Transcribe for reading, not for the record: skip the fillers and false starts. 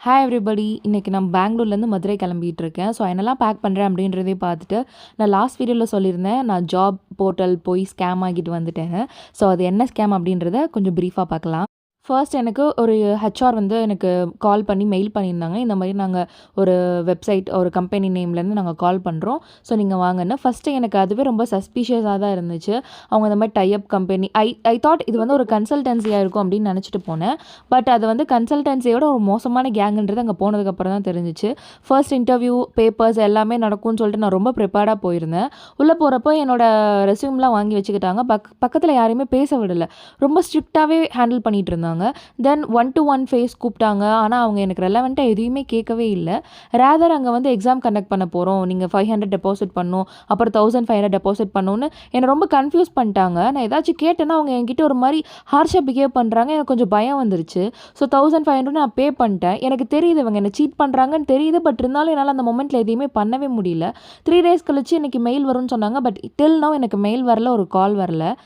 Hi everybody. இன்னைக்கு நான் பெங்களூர்லேருந்து மதுரை கிளம்பிட்டு இருக்கேன். ஸோ என்னலாம் பேக் பண்ணுறேன் அப்படின்றதே பார்த்துட்டு, நான் லாஸ்ட் வீடியோவில் சொல்லியிருந்தேன், நான் ஜாப் போர்ட்டல் போய் ஸ்கேம் ஆகிட்டு வந்துட்டேன்னு. ஸோ அது என்ன ஸ்கேம் அப்படின்றத கொஞ்சம் ப்ரீஃபாக பார்க்கலாம். ஃபர்ஸ்ட் எனக்கு ஒரு ஹெச்ஆர் வந்து எனக்கு கால் பண்ணி மெயில் பண்ணியிருந்தாங்க. இந்த மாதிரி நாங்கள் ஒரு வெப்சைட் ஒரு கம்பெனி நேம்லேருந்து நாங்கள் கால் பண்ணுறோம். ஸோ நீங்கள் வாங்கன்னு. ஃபஸ்ட்டு எனக்கு அதுவே ரொம்ப சஸ்பீஷியஸாக தான் இருந்துச்சு. அவங்க இந்த மாதிரி டைப் கம்பெனி ஐ தாட் இது வந்து ஒரு கன்சல்டன்சியாக இருக்கும் அப்படின்னு நினச்சிட்டு போனேன். பட் அது வந்து கன்சல்டன்சியோட ஒரு மோசமான கேங்குன்றது அங்கே போனதுக்கப்புறம் தான் தெரிஞ்சிச்சு. ஃபர்ஸ்ட் இன்டர்வியூ பேப்பர்ஸ் எல்லாமே நடக்கும்னு சொல்லிட்டு நான் ரொம்ப ப்ரிப்பேர்டாக போயிருந்தேன். உள்ளே போகிறப்போ என்னோட ரெஸ்யூம்லாம் வாங்கி வச்சுக்கிட்டாங்க. பக்கத்தில் யாரையுமே பேச விடலை. ரொம்ப ஸ்ட்ரிக்டாகவே ஹேண்டில் பண்ணிகிட்டு இருந்தாங்க. தென் 1-to-1 ஃபேஸ் கூப்பிட்டாங்க. ஆனால் அவங்க எனக்கு ரெலவெண்ட்டாக எதுவுமே கேட்கவே இல்லை. ரேதர் அங்கே வந்து எக்ஸாம் கண்டக்ட் பண்ண போகிறோம், நீங்கள் 500 டெபாசிட் பண்ணணும், அப்புறம் 1500 டெபாசிட் பண்ணணும்னு என்னை ரொம்ப கன்ஃபியூஸ் பண்ணிட்டாங்க. நான் ஏதாச்சும் கேட்டேன்னா அவங்க என்கிட்ட ஒரு மாதிரி ஹார்ஷாக பிஹேவ் பண்ணுறாங்க. எனக்கு கொஞ்சம் பயம் வந்துருச்சு. ஸோ 1500 நான் பே பண்ணிட்டேன். எனக்கு தெரியுது இவங்க என்னை சீட் பண்ணுறாங்கன்னு தெரியுது. பட் இருந்தாலும் என்னால் அந்த மொமெண்ட்டில் எதையுமே பண்ணவே முடியல. 3 days கழிச்சு எனக்கு மெயில் வரும்னு சொன்னாங்க. பட் டில் நவ் எனக்கு மெயில் வரல, ஒரு கால் வரல.